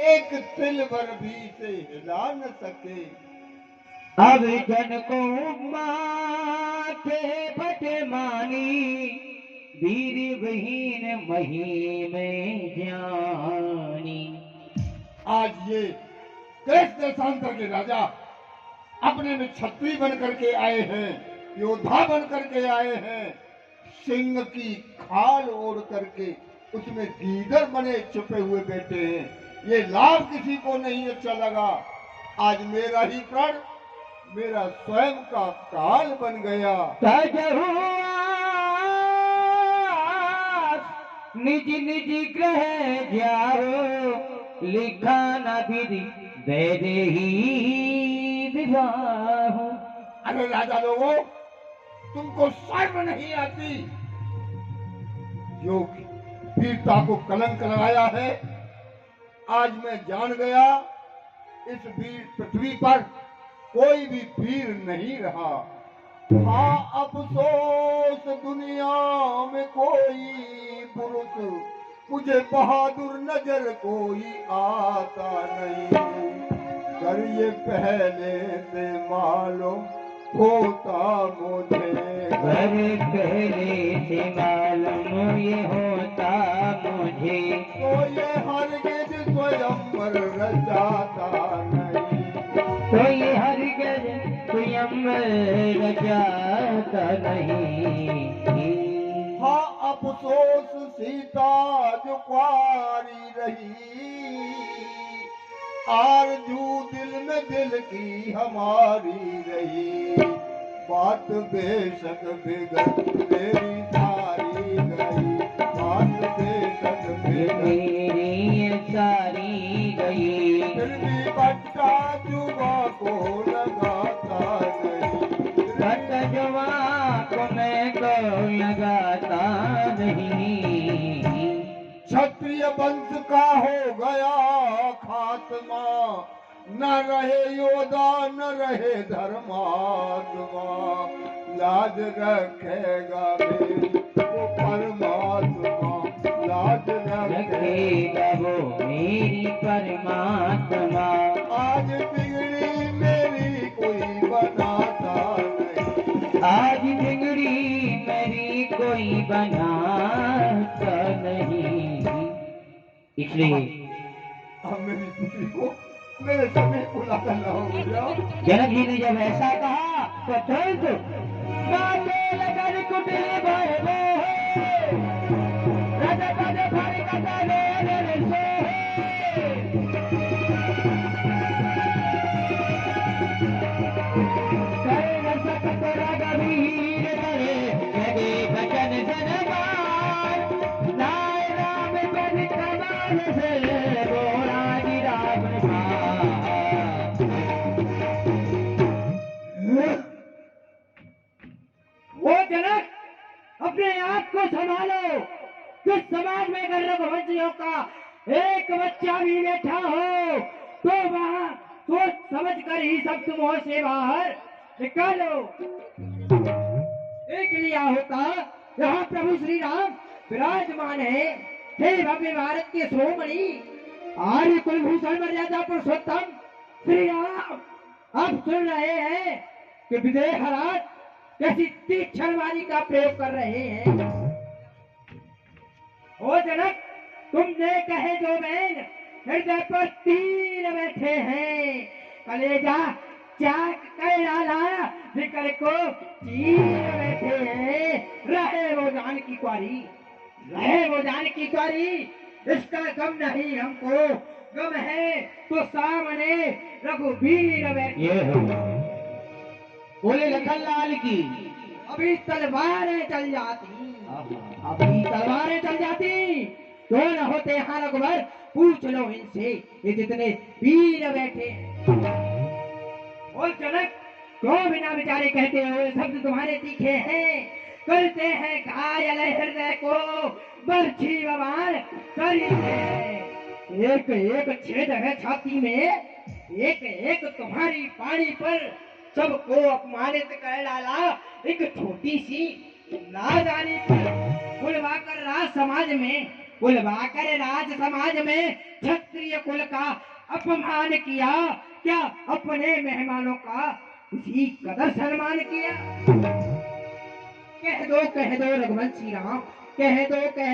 एक तिल भर भी से हिला न सके। अब जन को माथे फट मानी, वीर बहीन मही में जानी। आज ये देश देशांतर के राजा अपने में छत्री बन करके आए हैं, योद्धा बन करके आए हैं, सिंह की खाल ओढ़ करके उसमें गीदड़ बने छुपे हुए बैठे हैं। ये लाभ किसी को नहीं अच्छा लगा। आज मेरा ही प्रण मेरा स्वयं का काल बन गया। निज निज ग्रह जाओ, लिखा न विधि दे ही विवाह। अरे राजा लोगों, तुमको शर्म नहीं आती? योग वीरता को कलंक लगाया है। आज मैं जान गया, इस वीर पृथ्वी पर कोई भी वीर नहीं रहा। हाँ, अफसोस दुनिया में कोई पुरुष मुझे बहादुर नजर कोई आता नहीं। कर ये पहले से मालूम होता मुझे, घर पहले से मालूम ये होता मुझे, तो ये हरगिज स्वयंवर रचाता नहीं। तो ये हरगिज स्वयंवर रचाता नहीं। हाँ, अफसोस सीता जो कुंवारी रही, आरज़ू दिल में दिल की हमारी रही। बात बेशक बिगड़ मेरी सारी गई, बात बेशक बिगड़ मेरी सारी गई, फिर भी बट्टा जुबा को लगाता नहीं। बट जुबा को मैं को लगाता नहीं। क्षत्रिय वंश का हो गया खात्मा, न रहे योद्धा न रहे धर्मात्मा। लाज रखेगा मेरी वो परमात्मा, लाज रखेगा वो मेरी परमात्मा। आज बिगड़ी मेरी कोई बनाता नहीं, आज बिगड़ी मेरी कोई बनाता नहीं। इसलिए अब मेरी पुत्री को मेरे समय बुलाकर लाओ भैया। जनक जी ने जब ऐसा कहा तो तुरंत बाजे लगन कुटिल भय मोहे, रज पद फर कटले नर सोहे। कर्ण सकत रघुवीर धरे, जगे बचन जनगान। नाय राम बन कमाल से, बोला जी राम वो जनक, अपने आप को संभालो। जिस समाज में अगर रघुवंशियों का एक बच्चा भी बैठा हो तो वहां सोच समझ कर ही सब तुम से बाहर निकालो। एक लिया होता यहाँ प्रभु श्री राम विराजमान है। हे भव्य भारत के शिरोमणि, आर्य कुलभूषण मर्यादा पुरुषोत्तम श्री राम, अब सुन रहे हैं कि विदेह राज कैसी तीक्ष्ण वाणी का प्रयोग कर रहे हैं। ओ जनक, तुमने कहे जो बहन हृदय पर तीर बैठे हैं, कलेजा चाक कर डाला जिकर को चीर बैठे हैं। रहे वो जान की क्वारी, रहे वो जान की क्वारी, इसका गम नहीं हमको, गम है तो सामने रघुवीर बैठे। बोले लखनलाल की अभी तलवारें चल जाती, अभी तलवारें चल जाती तो न होते यहाँ रघुवर। पूछ लो इनसे ये जितने वीर बैठे। और जनक, क्यों बिना विचारे कहते हो? शब्द तुम्हारे तीखे हैं, करते हैं घायल हृदय को बर्छी बवाल करते हैं। एक एक छेद है छाती में, एक एक तुम्हारी पानी पर सबको अपमानित कर डाला। एक छोटी सी नादानी पर बुलवा कर राज समाज में बुलवाकर राज समाज में क्षत्रिय कुल का अपमान किया, क्या अपने मेहमानों का उसी कदर सम्मान किया? कह दो रघुवंशी राम, कह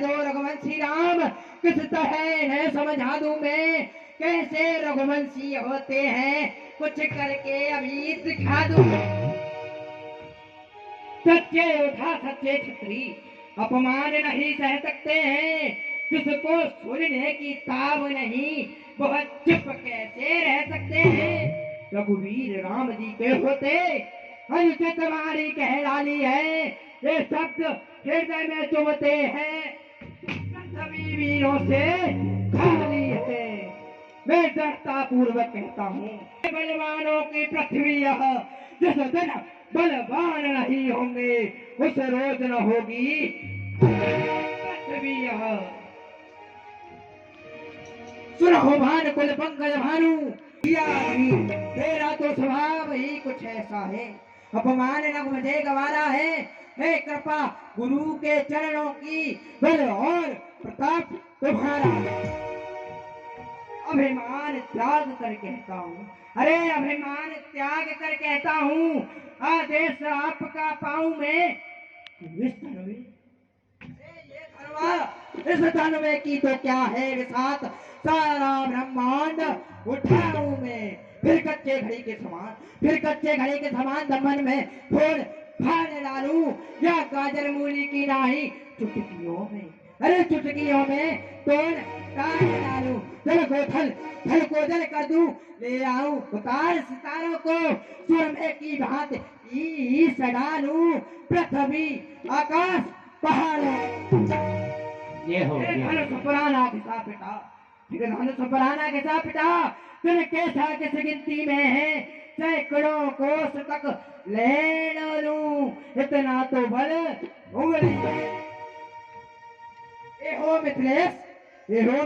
दो रघुवंशी राम, किस तरह है समझा दूं मैं, कैसे रघुवंशी होते हैं, कुछ करके अभी दिखा दूं। सच्चे योद्धा सच्चे क्षत्रिय अपमान नहीं सह सकते हैं, जिसको सुनने की ताब नहीं वह चुप कैसे रह सकते हैं। रघुवीर राम जी के होते अनुचित तुम्हारी कह डाली है, ये शब्द हृदय में चुभते हैं, सभी वीरों से खाली है। मैं दृढ़ता पूर्वक कहता हूँ, बलवानों की पृथ्वी यह, जिस दिन बलवान नहीं होंगे उस रोज न होगी पृथ्वी यह। सुनो भान कुल पंकज भानु, तेरा तो स्वभाव ही कुछ ऐसा है, अपमान न मुझे गवारा है। हे कृपा गुरु के चरणों की, बल और प्रताप तुम्हारा। अभिमान त्याग कर कहता हूँ, अरे अभिमान त्याग कर कहता हूँ, आदेश आपका पाऊं मैं इस धनवे की तो क्या है विसात, सारा ब्रह्मांड उठाऊं मैं फिर कच्चे घड़ी के समान, फिर कच्चे घड़ी के समान दमन में फोड़ फाड़ डालूं, या गाजर मूली की नाही चुटकियों में, अरे चुटकियों में तोड़ काट डालूं, जल को थल को जल कर दूं, ले आऊं उतार सितारों को सुरमे की भांति डालूं, पृथ्वी आकाश पहाड़ों। ये हो धनुष पुराना घिसा पिटा, धनुष पुराना घिसा पिटा, तुम कैसा किस गिनती में है, सैकड़ों कोस तक ले डालूं, इतना तो बल उंगली। ए हो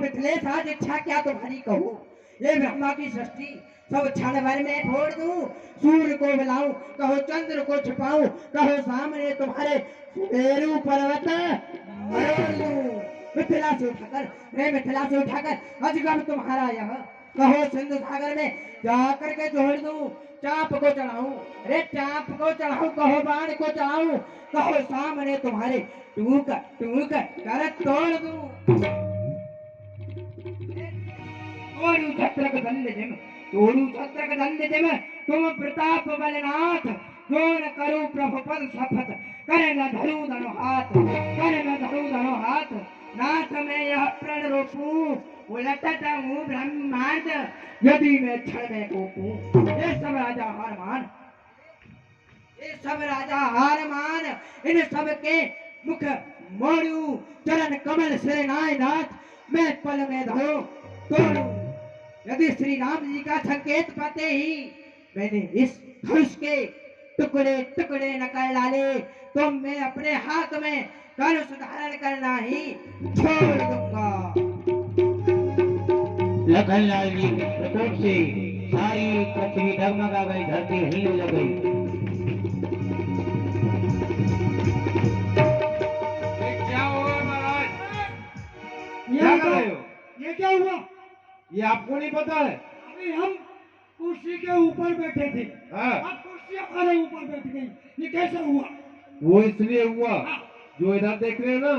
मिथिलेश आज इच्छा क्या तुम्हारी कहो, ये ब्रह्मा की सृष्टि सब क्षण भर में फोड़ दूं, सूर्य को बुलाऊं, कहो चंद्र को छिपाऊं, कहो सामने तुम्हारे सुमेरु पर्वत मरोड़ दूं, मिथिला से उठाकर अजगर तुम्हारा यह, कहो सिंधु सागर में जाकर के जोड़ दूं, चाप को चढ़ाऊं, अरे चाप को चढ़ाऊं, कहो बाण को चढ़ाऊं, कहो सामने तुम्हारे टूक कर तोड़ दूं। तोड़ू छत्रक दंड जिम, तुम प्रताप बलनाथ, जो न करूं प्रभु पद शपथ, करे न धरू धनो हाथ, नाथ में यह प्रण रूपूं, उलटता हूँ ब्रह्मांड, यदि मैं क्षण में कोपूं। ये सब राजा हार मान, इन सब के मुख मोड़ू, चरण कमल से नाथ, मैं पल में धरो तोड़ू। यदि श्री राम जी का संकेत पाते ही मैंने इस धनुष के टुकड़े न कर डाले, तो मैं अपने हाथ में धनुष धारण करना ही छोड़ दूंगा। लखनलाल जी के प्रकोप से सारी पृथ्वी डगमगा गई, धरती हिलने लग गई। क्या हुआ महाराज? क्या कर रहे हो? ये क्या हुआ? ये आपको नहीं पता है? अभी हम कुर्सी के ऊपर बैठे थे, अब कुर्सी हमारे ऊपर बैठ गई, ये कैसे हुआ? वो इसलिए हुआ, जो इधर देख रहे हो ना,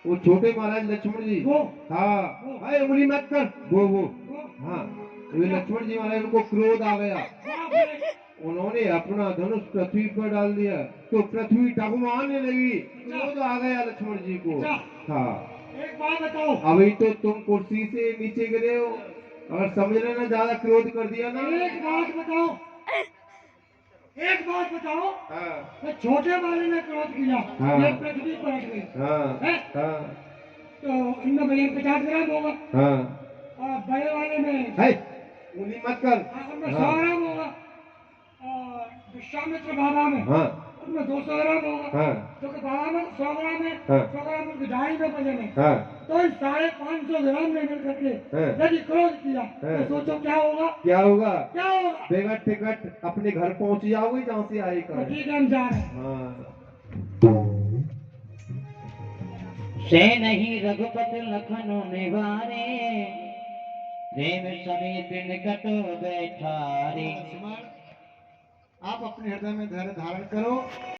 वो छोटे महाराज लक्ष्मण जी, वो हाँ, अरे उंगली मत कर, वो हाँ, वो लक्ष्मण जी महाराज को क्रोध आ गया, उन्होंने अपना धनुष पृथ्वी पर डाल दिया, तो पृथ्वी डगमगाने लगी, क्रोध आ गया लक्ष्मण जी को। हाँ, एक बात बताओ, अभी तो तुम कुर्सी से नीचे गिरे हो, अगर समझ लेना ज्यादा क्रोध कर दिया ना। एक बात बताओ, हाँ, तो छोटे वाले ने क्रोध किया, हाँ, ये पृथ्वी पलट गई, हाँ, तो इनमें भैया 50 ग्राम होगा, हाँ, और बड़े वाले में उंगली मत कर, 100 ग्राम होगा, और विश्वामित्र बाबा में उसमें 200 ग्राम होगा, क्योंकि बाबा में 100 ग्राम है, 100 ग्राम उनकी ढाई में वजन है, तो इस 550 ग्राम में मिल करके यदि क्रोध किया तो सोचो क्या होगा? बेगट टिकट अपने घर पहुंच जाओगे जहाँ से आए कर। ठीक है, हम जा रहे हैं। से नहीं रघुपति लखन निवारे, प्रेम समेत निकट बैठारे। लक्ष्मण, आप अपने हृदय में धैर्य धारण करो।